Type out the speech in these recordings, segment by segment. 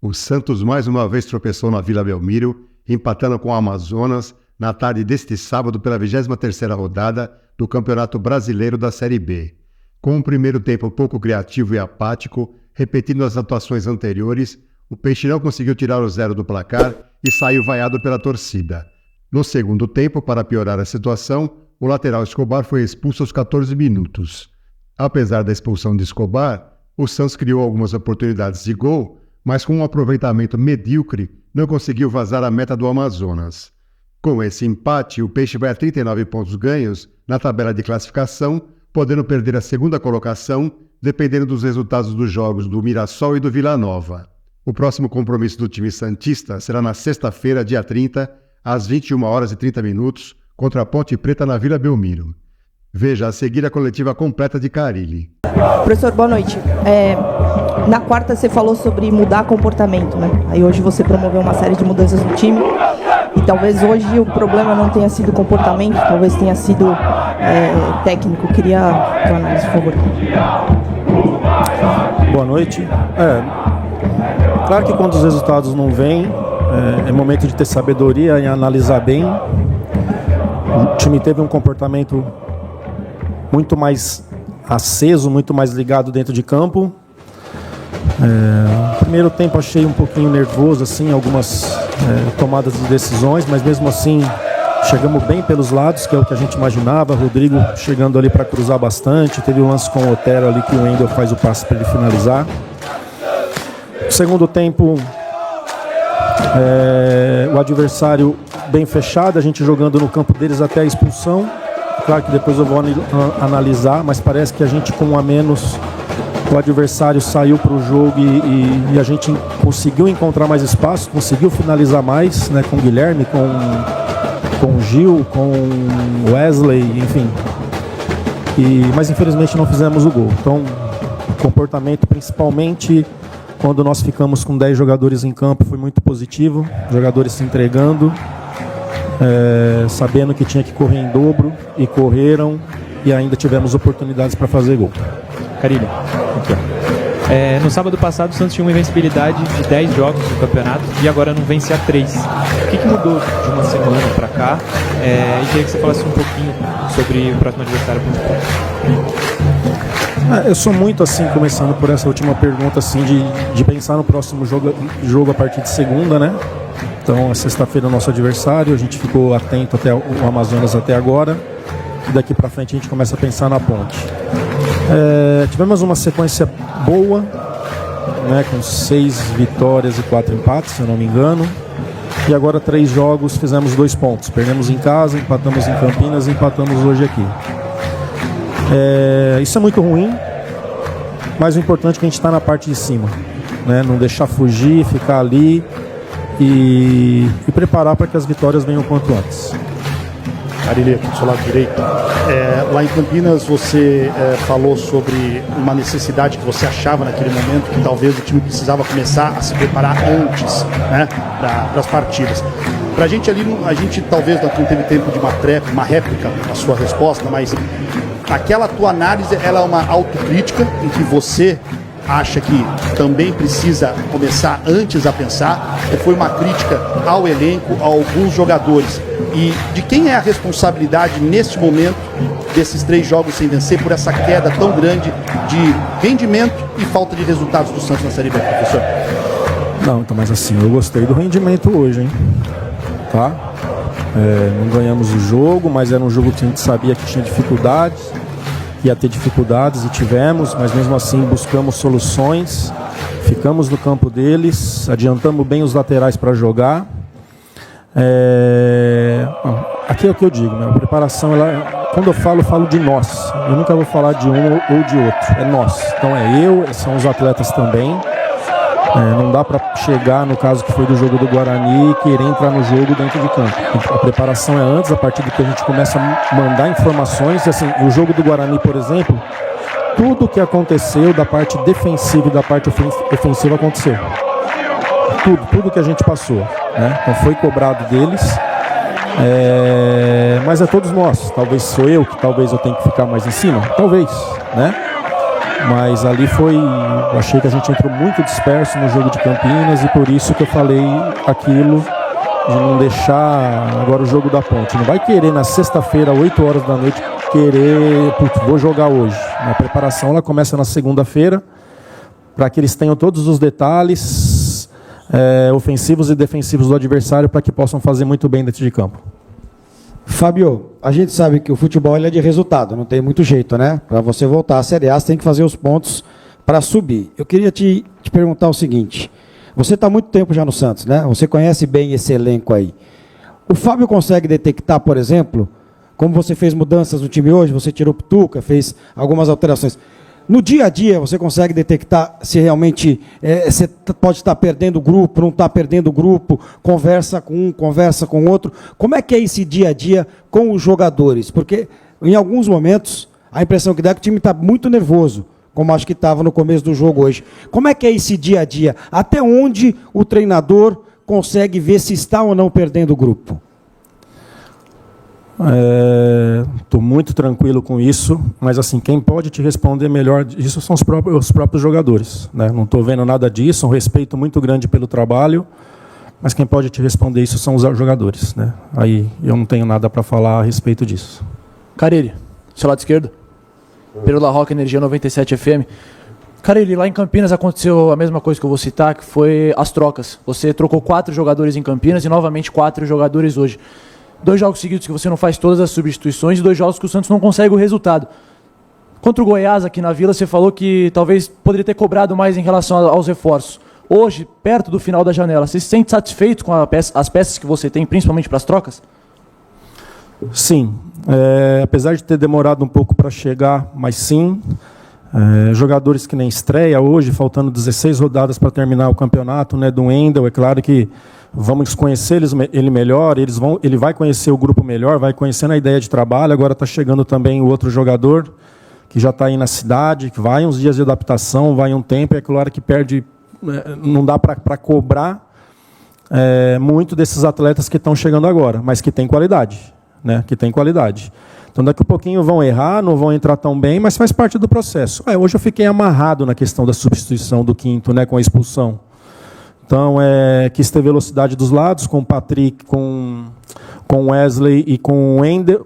O Santos mais uma vez tropeçou na Vila Belmiro, empatando com o Amazonas na tarde deste sábado pela 23ª rodada do Campeonato Brasileiro da Série B. Com um primeiro tempo pouco criativo e apático, repetindo as atuações anteriores, o Peixe não conseguiu tirar o 0 do placar e saiu vaiado pela torcida. No segundo tempo, para piorar a situação, o lateral Escobar foi expulso aos 14 minutos. Apesar da expulsão de Escobar, o Santos criou algumas oportunidades de gol, mas com um aproveitamento medíocre, não conseguiu vazar a meta do Amazonas. Com esse empate, o Peixe vai a 39 pontos ganhos na tabela de classificação, podendo perder a segunda colocação, dependendo dos resultados dos jogos do Mirassol e do Vila Nova. O próximo compromisso do time santista será na sexta-feira, dia 30, às 21h30, contra a Ponte Preta na Vila Belmiro. Veja a seguir a coletiva completa de Carille. Professor, boa noite. Na quarta você falou sobre mudar comportamento, né? Aí hoje você promoveu uma série de mudanças no time e talvez hoje o problema não tenha sido comportamento, talvez tenha sido técnico. Queria a tua análise, por favor. Boa noite. Claro que quando os resultados não vêm, é momento de ter sabedoria e analisar bem. O time teve um comportamento muito mais aceso, muito mais ligado dentro de campo. No primeiro tempo achei um pouquinho nervoso, assim, algumas tomadas de decisões, mas mesmo assim chegamos bem pelos lados, que é o que a gente imaginava. Rodrigo chegando ali para cruzar bastante, teve um lance com o Otero ali que o Wendel faz o passe para ele finalizar. No segundo tempo, o adversário bem fechado, a gente jogando no campo deles até a expulsão. Claro que depois eu vou analisar, mas parece que a gente com um a menos, o adversário saiu para o jogo e a gente conseguiu encontrar mais espaço, conseguiu finalizar mais, né, com o Guilherme, com o Gil, com o Wesley, enfim. Mas infelizmente não fizemos o gol. Então, o comportamento, principalmente quando nós ficamos com 10 jogadores em campo, foi muito positivo. Jogadores se entregando, sabendo que tinha que correr em dobro, e correram, e ainda tivemos oportunidades para fazer gol. Carille, no sábado passado o Santos tinha uma invencibilidade de 10 jogos no campeonato e agora não vence a 3. O que mudou de uma semana para cá? E queria que você falasse um pouquinho sobre o próximo adversário principal. Eu sou muito assim, começando por essa última pergunta, assim, de pensar no próximo jogo a partir de segunda, né? Então, a sexta-feira é o nosso adversário, a gente ficou atento até o Amazonas até agora, e daqui para frente a gente começa a pensar na Ponte. Tivemos uma sequência boa, né, com 6 vitórias e 4 empates, se eu não me engano, e agora 3 jogos, fizemos 2 pontos. Perdemos em casa, empatamos em Campinas e empatamos hoje aqui. Isso é muito ruim, mas o importante é que a gente está na parte de cima, né? Não deixar fugir, ficar ali e preparar para que as vitórias venham quanto antes. Carille, aqui do seu lado direito. Lá em Campinas você falou sobre uma necessidade que você achava naquele momento, que talvez o time precisava começar a se preparar antes, né, para as partidas. Pra gente ali, a gente talvez não teve tempo de uma réplica à sua resposta, mas aquela tua análise, ela é uma autocrítica em que você acha que também precisa começar antes a pensar, ou foi uma crítica ao elenco, a alguns jogadores? E de quem é a responsabilidade neste momento desses 3 jogos sem vencer por essa queda tão grande de rendimento e falta de resultados do Santos na Série B, professor? Não, então, mas assim, eu gostei do rendimento hoje, hein? Tá? Não ganhamos o jogo, mas era um jogo que a gente sabia que tinha dificuldades, ia ter dificuldades e tivemos, mas mesmo assim buscamos soluções, ficamos no campo deles, adiantamos bem os laterais para jogar. Aqui é o que eu digo, né? A preparação, quando eu falo de nós, eu nunca vou falar de um ou de outro, é nós. Então são os atletas também. Não dá para chegar, no caso que foi do jogo do Guarani, e querer entrar no jogo dentro de campo. A preparação é antes, a partir do que a gente começa a mandar informações. Assim, o jogo do Guarani, por exemplo, tudo que aconteceu da parte defensiva e da parte ofensiva aconteceu. Tudo que a gente passou, né? Então foi cobrado deles. Mas é todos nós. Talvez sou eu que talvez eu tenha que ficar mais em cima, talvez, né? Mas ali eu achei que a gente entrou muito disperso no jogo de Campinas e por isso que eu falei aquilo de não deixar agora o jogo da Ponte. Não vai querer na sexta-feira, 8 horas da noite, vou jogar hoje. A preparação ela começa na segunda-feira, para que eles tenham todos os detalhes ofensivos e defensivos do adversário para que possam fazer muito bem dentro de campo. Fábio, a gente sabe que o futebol ele é de resultado, não tem muito jeito, né? Para você voltar à Série A, você tem que fazer os pontos para subir. Eu queria te perguntar o seguinte, você está há muito tempo já no Santos, né? Você conhece bem esse elenco aí. O Fábio consegue detectar, por exemplo, como você fez mudanças no time hoje, você tirou o Pituca, fez algumas alterações. No dia a dia, você consegue detectar se realmente você pode estar perdendo o grupo, não está perdendo o grupo, conversa com um, conversa com outro. Como é que é esse dia a dia com os jogadores? Porque, em alguns momentos, a impressão que dá é que o time está muito nervoso, como acho que estava no começo do jogo hoje. Como é que é esse dia a dia? Até onde o treinador consegue ver se está ou não perdendo o grupo? Estou muito tranquilo com isso, mas assim, quem pode te responder melhor disso são os próprios jogadores, né? Não estou vendo nada disso, um respeito muito grande pelo trabalho, mas quem pode te responder isso são os jogadores, né? Aí eu não tenho nada para falar a respeito disso. Carille, seu lado esquerdo, Pedro La Roca, Energia 97 FM. Carille, lá em Campinas aconteceu a mesma coisa que eu vou citar, que foi as trocas. Você trocou 4 jogadores em Campinas e novamente 4 jogadores hoje. 2 jogos seguidos que você não faz todas as substituições e 2 jogos que o Santos não consegue o resultado. Contra o Goiás aqui na Vila, você falou que talvez poderia ter cobrado mais em relação aos reforços. Hoje, perto do final da janela, você se sente satisfeito com as peças que você tem, principalmente para as trocas? Sim. Apesar de ter demorado um pouco para chegar, mas sim. Jogadores que nem estreia hoje, faltando 16 rodadas para terminar o campeonato, né, do Wendel, é claro que vamos conhecer ele melhor, ele vai conhecer o grupo melhor, vai conhecendo a ideia de trabalho. Agora está chegando também o outro jogador, que já está aí na cidade, que vai uns dias de adaptação, vai um tempo, é claro que perde, não dá para cobrar muito desses atletas que estão chegando agora, mas que tem qualidade, né, que tem qualidade. Então daqui a pouquinho vão errar, não vão entrar tão bem, mas faz parte do processo. Hoje eu fiquei amarrado na questão da substituição do Quinto, né, com a expulsão. Então, quis ter velocidade dos lados, com o Patrick, com Wesley e com o Wendel,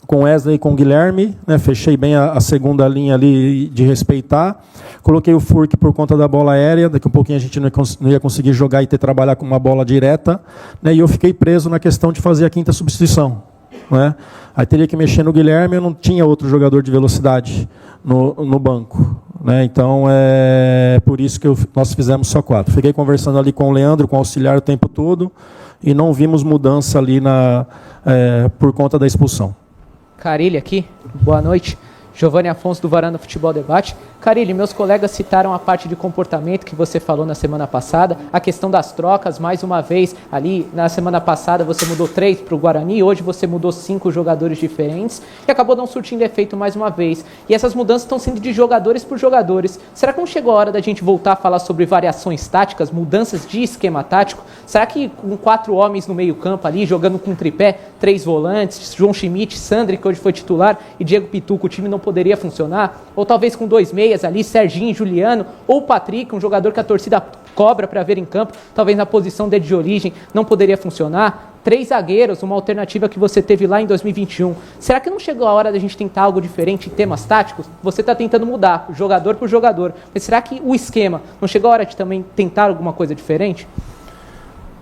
com Wesley e com o Guilherme, né? Fechei bem a segunda linha ali de respeitar. Coloquei o Furk por conta da bola aérea, daqui a pouquinho a gente não ia conseguir jogar e trabalhar com uma bola direta, né? E eu fiquei preso na questão de fazer a quinta substituição, né? Aí teria que mexer no Guilherme, eu não tinha outro jogador de velocidade no banco, né? Então por isso que nós fizemos só 4. Fiquei conversando ali com o Leandro, com o auxiliar o tempo todo, e não vimos mudança ali por conta da expulsão. Carille aqui, boa noite. Giovanni Afonso do Varanda Futebol Debate. Carille, meus colegas citaram a parte de comportamento que você falou na semana passada, a questão das trocas, mais uma vez, ali na semana passada você mudou 3 para o Guarani, hoje você mudou 5 jogadores diferentes e acabou não surtindo efeito mais uma vez. E essas mudanças estão sendo de jogadores por jogadores. Será que não chegou a hora da gente voltar a falar sobre variações táticas, mudanças de esquema tático? Será que com 4 homens no meio campo ali, jogando com tripé, 3 volantes, João Schmidt, Sandri, que hoje foi titular, e Diego Pituca, o time não poderia funcionar? Ou talvez com 2 meias ali, Serginho, Juliano, ou o Patrick, um jogador que a torcida cobra para ver em campo, talvez na posição dele de origem, não poderia funcionar? 3 zagueiros, uma alternativa que você teve lá em 2021. Será que não chegou a hora da gente tentar algo diferente em temas táticos? Você está tentando mudar, jogador por jogador, mas será que o esquema não chegou a hora de também tentar alguma coisa diferente?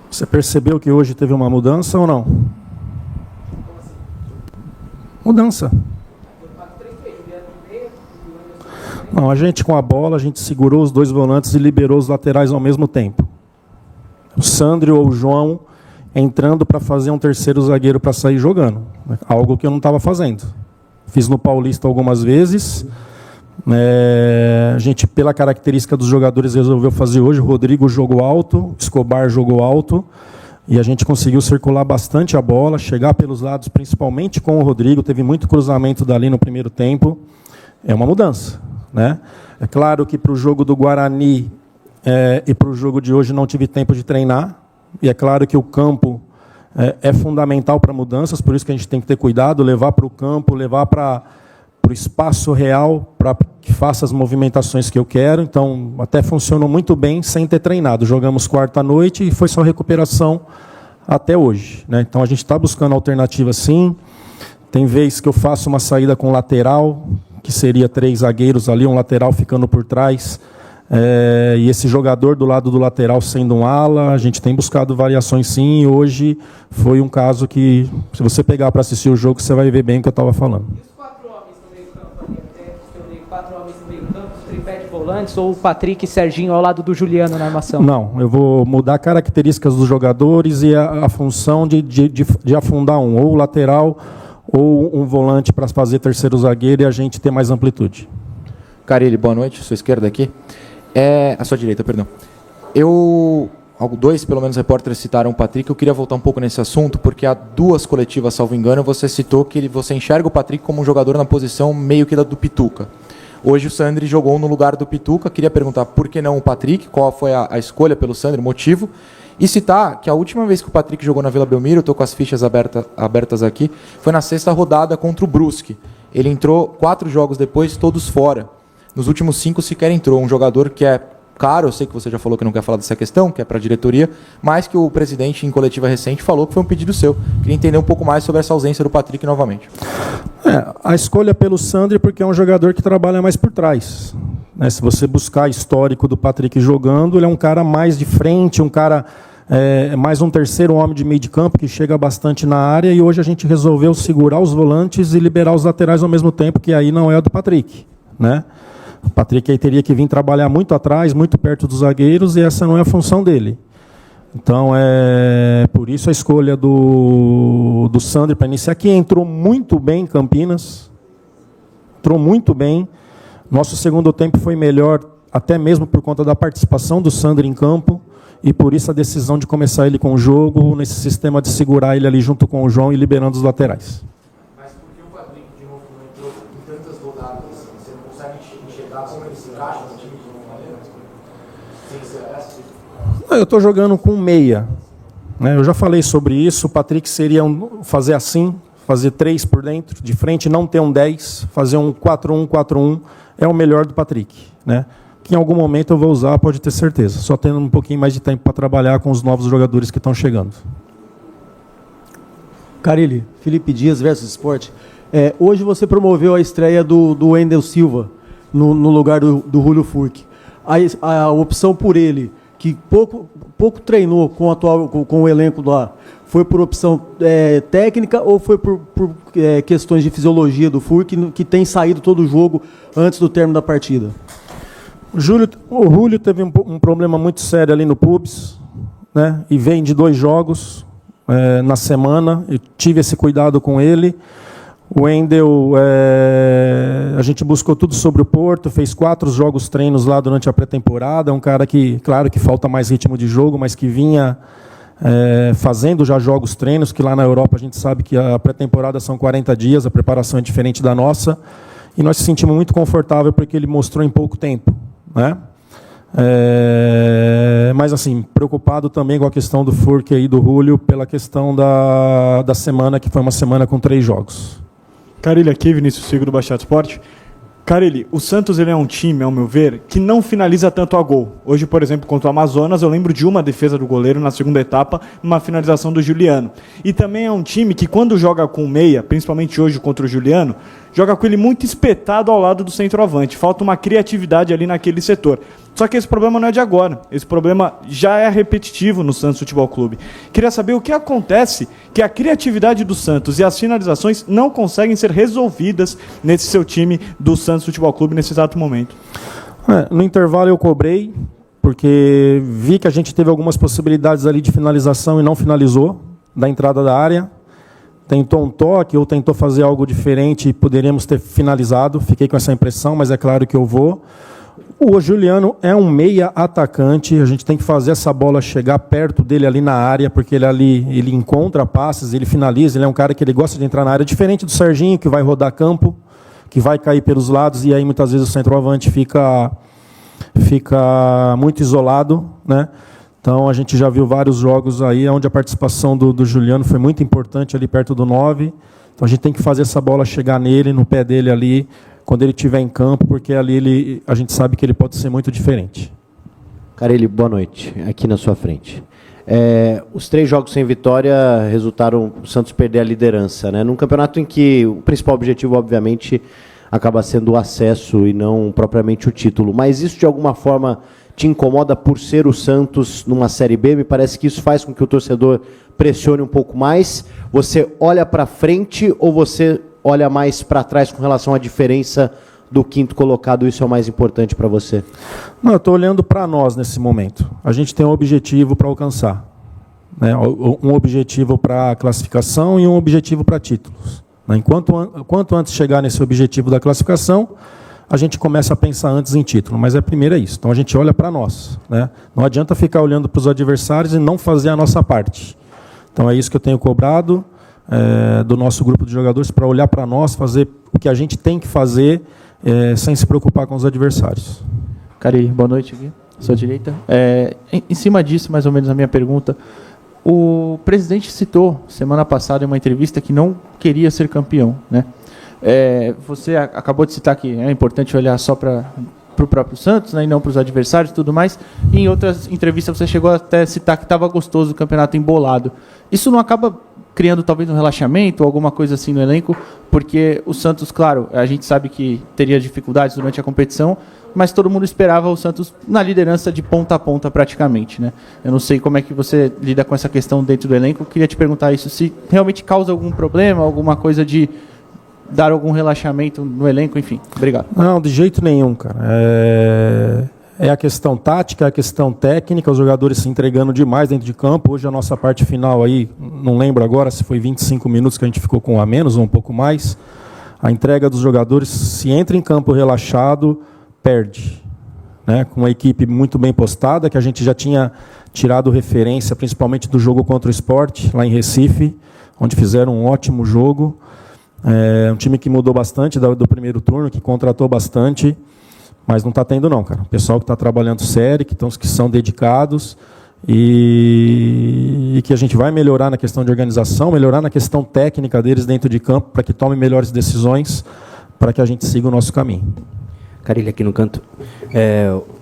Você percebeu que hoje teve uma mudança ou não? Mudança. Não, a gente com a bola, a gente segurou os 2 volantes e liberou os laterais ao mesmo tempo. O Sandro ou o João entrando para fazer um terceiro zagueiro para sair jogando. Algo que eu não estava fazendo. Fiz no Paulista algumas vezes. A gente, pela característica dos jogadores, resolveu fazer hoje. O Rodrigo jogou alto, o Escobar jogou alto. E a gente conseguiu circular bastante a bola, chegar pelos lados, principalmente com o Rodrigo. Teve muito cruzamento dali no primeiro tempo. É uma mudança, né? É claro que para o jogo do Guarani e para o jogo de hoje não tive tempo de treinar. E é claro que o campo é fundamental para mudanças, por isso que a gente tem que ter cuidado, levar para o campo, levar para para o espaço real, para que faça as movimentações que eu quero. Então, até funcionou muito bem sem ter treinado. Jogamos quarta-noite e foi só recuperação até hoje, né? Então, a gente está buscando alternativa sim. Tem vez que eu faço uma saída com lateral, que seria 3 zagueiros ali, um lateral ficando por trás, e esse jogador do lado do lateral sendo um ala. A gente tem buscado variações sim, e hoje foi um caso que, se você pegar para assistir o jogo, você vai ver bem o que eu estava falando. Tripé de volantes, ou o Patrick e Serginho ao lado do Juliano na armação? Não, eu vou mudar características dos jogadores e a função de afundar um, ou lateral, ou um volante para fazer terceiro zagueiro e a gente ter mais amplitude. Carille, boa noite, sua esquerda aqui. A sua direita, perdão. Dois, pelo menos, repórteres citaram o Patrick. Eu queria voltar um pouco nesse assunto, porque há 2 coletivas, salvo engano, você citou que você enxerga o Patrick como um jogador na posição meio que da do Pituca. Hoje o Sandri jogou no lugar do Pituca. Queria perguntar por que não o Patrick, qual foi a escolha pelo Sandri, motivo. E citar que a última vez que o Patrick jogou na Vila Belmiro, eu estou com as fichas abertas aqui, foi na 6ª rodada contra o Brusque. Ele entrou 4 jogos depois, todos fora. Nos últimos 5 sequer entrou. Um jogador que é caro, eu sei que você já falou que não quer falar dessa questão, que é para a diretoria, mas que o presidente, em coletiva recente, falou que foi um pedido seu. Queria entender um pouco mais sobre essa ausência do Patrick novamente. A escolha pelo Sandri porque é um jogador que trabalha mais por trás, né? Se você buscar histórico do Patrick jogando, ele é um cara mais de frente, um cara mais um terceiro homem de meio de campo que chega bastante na área, e hoje a gente resolveu segurar os volantes e liberar os laterais ao mesmo tempo, que aí não é do Patrick, né? O Patrick aí teria que vir trabalhar muito atrás, muito perto dos zagueiros, e essa não é a função dele. Então, por isso a escolha do Sandri para iniciar, que entrou muito bem em Campinas. Entrou muito bem. Nosso segundo tempo foi melhor, até mesmo por conta da participação do Sandri em campo, e por isso a decisão de começar ele com o jogo, nesse sistema de segurar ele ali junto com o João e liberando os laterais. Mas por que o Patrick, de novo, não entrou em tantas rodadas? Você não consegue enxergar como ele se encaixa no time de uma maneira? Sem ser essa? Eu estou jogando com meia, né? Eu já falei sobre isso. O Patrick seria fazer assim, fazer 3 por dentro, de frente, não ter um 10, fazer um 4-1-4-1, é o melhor do Patrick, né? Que em algum momento eu vou usar, pode ter certeza. Só tendo um pouquinho mais de tempo para trabalhar com os novos jogadores que estão chegando. Carille, Felipe Dias versus Sport. Hoje você promoveu a estreia do Wendel Silva no lugar do Julio Furque. A opção por ele, que pouco treinou com o elenco lá, foi por opção técnica ou foi por questões de fisiologia do Furque, que tem saído todo o jogo antes do término da partida? O Julio teve um problema muito sério ali no pubis, né? E vem de 2 jogos na semana. Eu tive esse cuidado com ele. O Wendel, a gente buscou tudo sobre o Porto, fez 4 jogos treinos lá durante a pré-temporada. É um cara que, claro que falta mais ritmo de jogo, mas que vinha fazendo já jogos treinos, que lá na Europa a gente sabe que a pré-temporada são 40 dias, a preparação é diferente da nossa. E nós se sentimos muito confortável porque ele mostrou em pouco tempo, né? Mas assim, preocupado também com a questão do Furque e do Julio, pela questão da semana, que foi uma semana com 3 jogos. Carille, aqui, Vinícius Figo do Baixada Esporte. Carille, o Santos ele é um time, ao meu ver, que não finaliza tanto a gol. Hoje, por exemplo, contra o Amazonas, eu lembro de uma defesa do goleiro na segunda etapa, uma finalização do Juliano. E também é um time que, quando joga com meia, principalmente hoje contra o Juliano, joga com ele muito espetado ao lado do centroavante. Falta uma criatividade ali naquele setor. Só que esse problema não é de agora. Esse problema já é repetitivo no Santos Futebol Clube. Queria saber o que acontece que a criatividade do Santos e as finalizações não conseguem ser resolvidas nesse seu time do Santos Futebol Clube nesse exato momento. No intervalo eu cobrei, porque vi que a gente teve algumas possibilidades ali de finalização e não finalizou, da entrada da área. Tentou um toque ou tentou fazer algo diferente e poderíamos ter finalizado. Fiquei com essa impressão, mas é claro que eu vou. O Juliano é um meia atacante, a gente tem que fazer essa bola chegar perto dele ali na área, porque ele encontra passes, ele finaliza, ele é um cara que ele gosta de entrar na área, diferente do Serginho, que vai rodar campo, que vai cair pelos lados, e aí muitas vezes o centroavante fica muito isolado, né? Então a gente já viu vários jogos aí onde a participação do Juliano foi muito importante ali perto do 9. Então a gente tem que fazer essa bola chegar nele, no pé dele ali, quando ele estiver em campo, porque ali a gente sabe que ele pode ser muito diferente. Carelli, boa noite. Aqui na sua frente. Os 3 jogos sem vitória resultaram o Santos perder a liderança, né? Num campeonato em que o principal objetivo, obviamente, acaba sendo o acesso e não propriamente o título. Mas isso, de alguma forma, te incomoda por ser o Santos numa Série B? Me parece que isso faz com que o torcedor pressione um pouco mais. Você olha para frente ou você olha mais para trás com relação à diferença do 5º colocado? Isso é o mais importante para você? Não, eu estou olhando para nós nesse momento. A gente tem um objetivo para alcançar, né? Um objetivo para classificação e um objetivo para títulos. Quanto antes chegar nesse objetivo da classificação, a gente começa a pensar antes em título, mas primeiro é isso. Então a gente olha para nós, né? Não adianta ficar olhando para os adversários e não fazer a nossa parte. Então é isso que eu tenho cobrado do nosso grupo de jogadores, para olhar para nós, fazer o que a gente tem que fazer, sem se preocupar com os adversários. Carelli, boa noite aqui, à sua direita. Em cima disso, mais ou menos a minha pergunta, o presidente citou semana passada em uma entrevista que não queria ser campeão, né? Você acabou de citar que é importante olhar só para o próprio Santos, né, e não para os adversários e tudo mais. E em outras entrevistas você chegou até a citar que estava gostoso o campeonato embolado. Isso não acaba criando talvez um relaxamento ou alguma coisa assim no elenco? Porque o Santos, claro, a gente sabe que teria dificuldades durante a competição, mas todo mundo esperava o Santos na liderança de ponta a ponta praticamente, né? Eu não sei como é que você lida com essa questão dentro do elenco. Eu queria te perguntar isso, se realmente causa algum problema, alguma coisa de dar algum relaxamento no elenco, enfim. Obrigado. Não, de jeito nenhum, cara. É a questão tática, é a questão técnica, os jogadores se entregando demais dentro de campo. Hoje a nossa parte final aí, não lembro agora se foi 25 minutos que a gente ficou com um a menos ou um pouco mais. A entrega dos jogadores, se entra em campo relaxado, perde, né? Com uma equipe muito bem postada, que a gente já tinha tirado referência, principalmente do jogo contra o Sport, lá em Recife, onde fizeram um ótimo jogo. Um time que mudou bastante do primeiro turno, que contratou bastante, mas não está tendo não, cara. O pessoal que está trabalhando sério, que são dedicados e que a gente vai melhorar na questão de organização, melhorar na questão técnica deles dentro de campo, para que tomem melhores decisões, para que a gente siga o nosso caminho. Carelli, aqui no canto.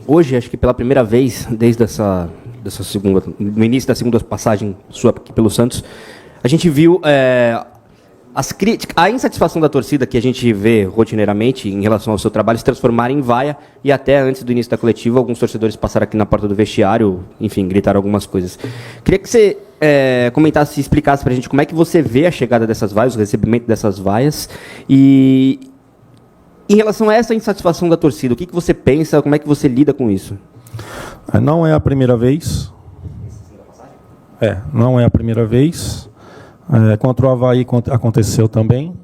Hoje, acho que pela primeira vez, desde dessa segunda, no início da segunda passagem sua aqui pelo Santos, a gente viu as críticas, a insatisfação da torcida que a gente vê rotineiramente em relação ao seu trabalho se transformar em vaia, e até antes do início da coletiva, alguns torcedores passaram aqui na porta do vestiário, enfim, gritaram algumas coisas. Queria que você comentasse e explicasse para a gente como é que você vê a chegada dessas vaias, o recebimento dessas vaias, e em relação a essa insatisfação da torcida, o que você pensa, como é que você lida com isso? Não é a primeira vez. Não é a primeira vez. Contra o Avaí aconteceu também.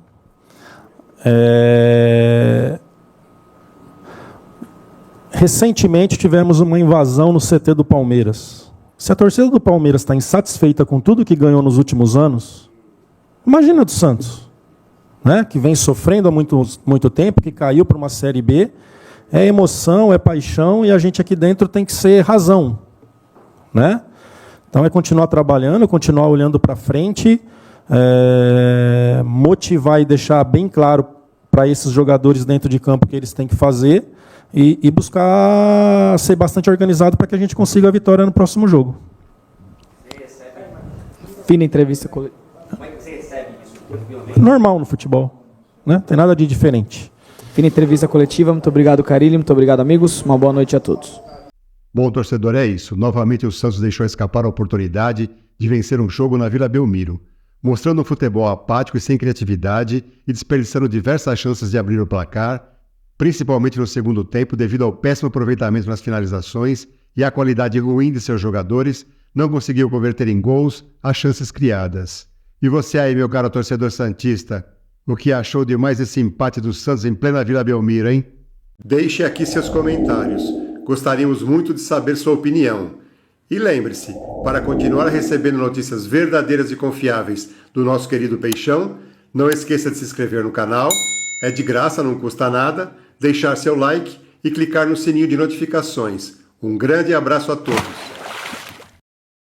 Recentemente tivemos uma invasão no CT do Palmeiras. Se a torcida do Palmeiras está insatisfeita com tudo que ganhou nos últimos anos, imagina do Santos, né? Que vem sofrendo há muito tempo, que caiu para uma Série B. É emoção, é paixão, e a gente aqui dentro tem que ser razão, né? Então é continuar trabalhando, continuar olhando para frente, motivar e deixar bem claro para esses jogadores dentro de campo o que eles têm que fazer e buscar ser bastante organizado para que a gente consiga a vitória no próximo jogo. Fina entrevista coletiva. Como é que você recebe isso? Normal no futebol, né? Tem nada de diferente. Fina entrevista coletiva. Muito obrigado, Carelli. Muito obrigado, amigos. Uma boa noite a todos. Bom, torcedor, é isso. Novamente o Santos deixou escapar a oportunidade de vencer um jogo na Vila Belmiro, mostrando um futebol apático e sem criatividade e desperdiçando diversas chances de abrir o placar, principalmente no segundo tempo, devido ao péssimo aproveitamento nas finalizações e à qualidade ruim de seus jogadores, não conseguiu converter em gols as chances criadas. E você aí, meu caro torcedor santista, o que achou de mais esse empate do Santos em plena Vila Belmiro, hein? Deixe aqui seus comentários. Gostaríamos muito de saber sua opinião. E lembre-se, para continuar recebendo notícias verdadeiras e confiáveis do nosso querido Peixão, não esqueça de se inscrever no canal, é de graça, não custa nada, deixar seu like e clicar no sininho de notificações. Um grande abraço a todos.